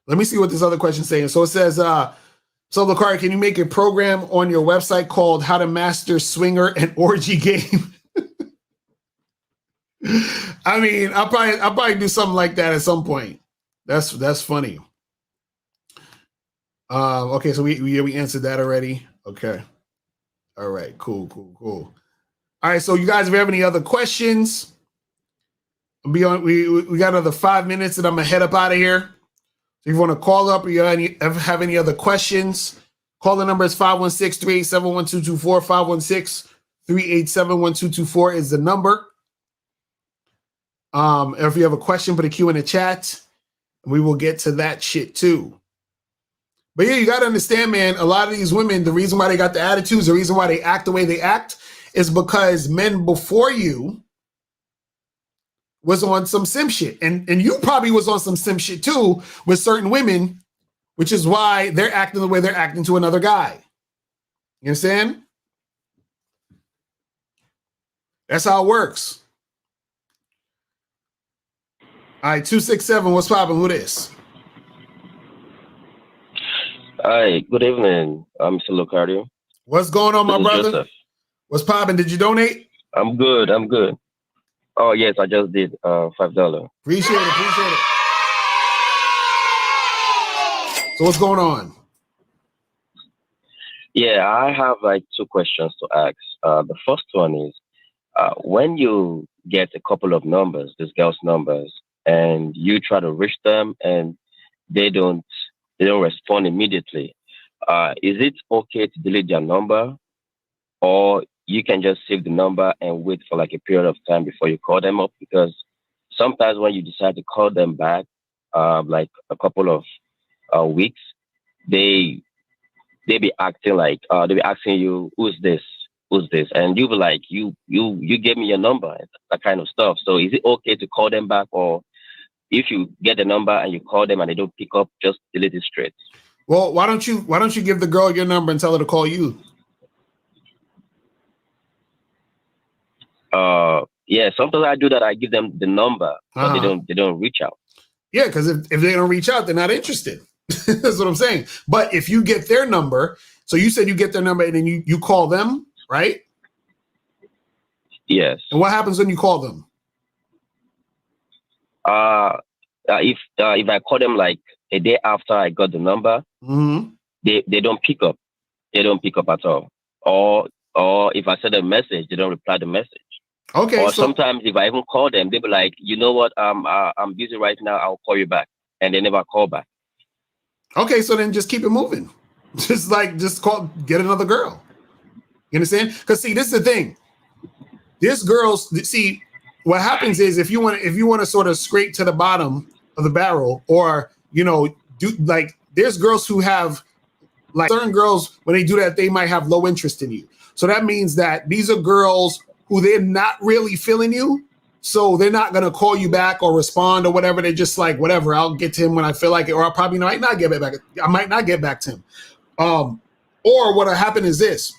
Let me see what this other question is saying. So it says, so Locario, can you make a program on your website called How to Master Swinger and Orgy Game? I mean, I'll probably do something like that at some point. That's funny. Okay, so we answered that already. Okay. All right, cool. All right, so you guys, if you have any other questions, we got another 5 minutes and I'm gonna head up out of here. So if you want to call up or you have any other questions, call the number is 516-387-1224. 516-387-1224 is the number. If you have a question, put a Q in the chat. We will get to that shit too. But yeah, you got to understand, man, a lot of these women, the reason why they got the attitudes, the reason why they act the way they act is because men before you was on some sim shit. And you probably was on some sim shit too with certain women, which is why they're acting the way they're acting to another guy. You understand? That's how it works. All right, 267, what's poppin'? Who this? Hi, good evening, Mr. Locario. What's going on, my brother? Joseph. What's poppin'? Did you donate? I'm good. Oh, yes, I just did $5. Appreciate it. So what's going on? Yeah, I have like 2 questions to ask. The first one is, when you get a couple of numbers, these girls' numbers, and you try to reach them and they don't respond immediately, is it okay to delete their number, or you can just save the number and wait for like a period of time before you call them up? Because sometimes when you decide to call them back, like a couple of weeks, they be acting like they be asking you, who's this, and you be like, you gave me your number, that kind of stuff. So is it okay to call them back, or if you get the number and you call them and they don't pick up, just delete it straight? Well, why don't you give the girl your number and tell her to call you? Yeah, sometimes I do that. I give them the number, but they don't reach out. Yeah, because if they don't reach out, they're not interested. That's what I'm saying. But if you get their number, so you said you get their number and then you call them, right? Yes. And what happens when you call them? If I call them like a day after I got the number, they don't pick up. They don't pick up at all. Or if I send a message, they don't reply the message. Okay. Or sometimes if I even call them, they be like, you know what? I'm busy right now. I'll call you back, and they never call back. Okay, so then just keep it moving. Just get another girl. You understand? Because see, this is the thing. There's girls. See, what happens is if you want to sort of scrape to the bottom of the barrel, or do like, there's girls who have, like, certain girls, when they do that, they might have low interest in you. So that means that these are girls who they're not really feeling you. So they're not going to call you back or respond or whatever. They're just like, whatever, I'll get to him when I feel like it, or I probably might not get back. I might not get back to him. Or what'll happen is this.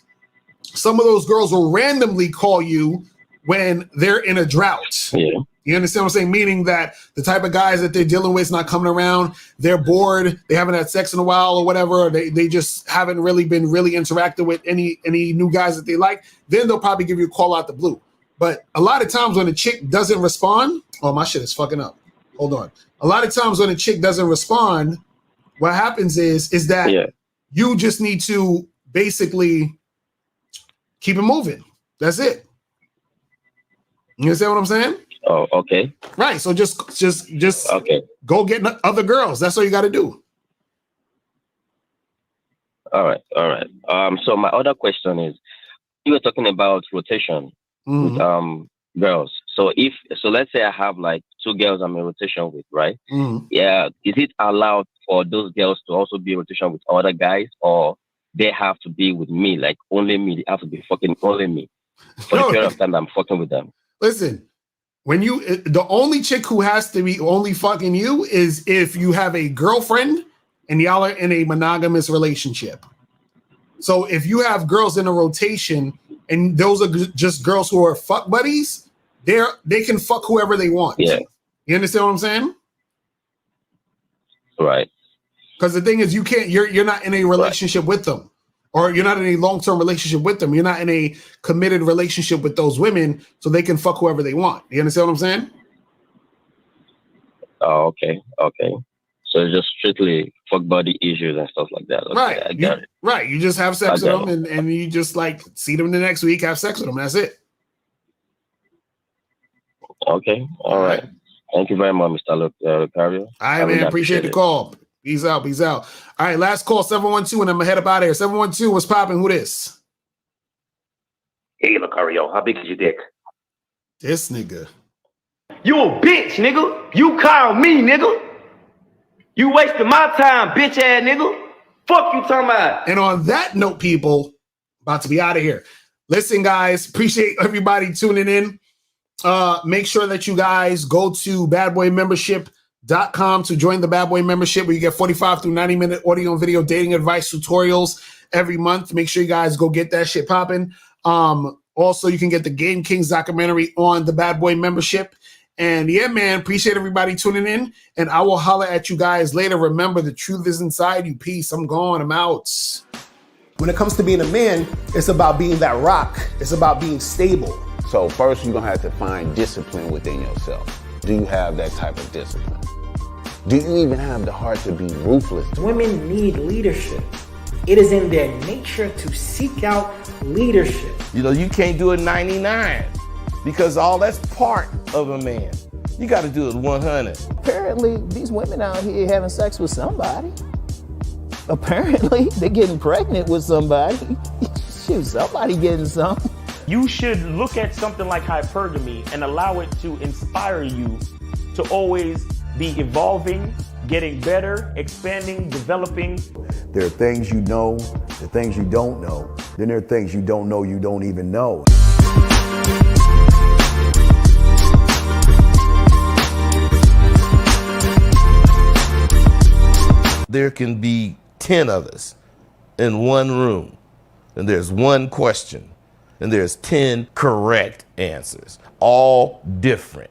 Some of those girls will randomly call you when they're in a drought. Yeah. You understand what I'm saying? Meaning that the type of guys that they're dealing with is not coming around. They're bored. They haven't had sex in a while or whatever. Or they just haven't really been interacting with any new guys that they like. Then they'll probably give you a call out the blue. But a lot of times when a chick doesn't respond, oh, my shit is fucking up. Hold on. A lot of times when a chick doesn't respond, what happens is that you just need to basically keep it moving. That's it. You understand what I'm saying? Oh, okay. Right. So just okay. Go get other girls. That's all you got to do. All right. So my other question is, you were talking about rotation with girls. So let's say I have like 2 girls I'm in rotation with, right? Yeah. Is it allowed for those girls to also be in rotation with other guys, or they have to be with me, like only me? They have to be fucking only me for the period of time that I'm fucking with them. Listen, the only chick who has to be only fucking you is if you have a girlfriend and y'all are in a monogamous relationship. So if you have girls in a rotation and those are just girls who are fuck buddies, they can fuck whoever they want. Yeah. You understand what I'm saying? Right. Because the thing is, you're not in a relationship with them, or you're not in a long-term relationship with them. You're not in a committed relationship with those women, so they can fuck whoever they want. You understand what I'm saying? Oh, okay. So it's just strictly fuck buddy issues and stuff like that. Okay, right. I got it. Right. You just have sex with them and you just like see them the next week, have sex with them. That's it. Okay. All right. Thank you very much, Mr. Locario. All right, man. Appreciate the call. Peace out. All right, last call, 712, and I'm gonna head up out of here. 712, what's popping? Who this? Hey, Locario, how big is your dick? This nigga. You a bitch, nigga. You call me, nigga. You wasting my time, bitch ass nigga. Fuck you talking about. And on that note, people, about to be out of here. Listen, guys, appreciate everybody tuning in. Make sure that you guys go to badboymembership.com to join the Bad Boy membership, where you get 45 through 90-minute audio and video dating advice tutorials every month. Make sure you guys go get that shit popping. Also, you can get the Game Kings documentary on the Bad Boy membership. And yeah, man, appreciate everybody tuning in. And I will holler at you guys later. Remember, the truth is inside you. Peace. I'm gone. I'm out. When it comes to being a man, it's about being that rock. It's about being stable. So first, you're gonna have to find discipline within yourself. Do you have that type of discipline? Do you even have the heart to be ruthless? Women need leadership. It is in their nature to seek out leadership. You know, you can't do it 99 because all that's part of a man. You got to do it 100. Apparently, these women out here having sex with somebody. Apparently, they're getting pregnant with somebody. Shoot, somebody getting some. You should look at something like hypergamy and allow it to inspire you to always be evolving, getting better, expanding, developing. There are things you know, there are things you don't know. Then there are things you don't know you don't even know. There can be 10 of us in one room, and there's one question, and there's 10 correct answers, all different.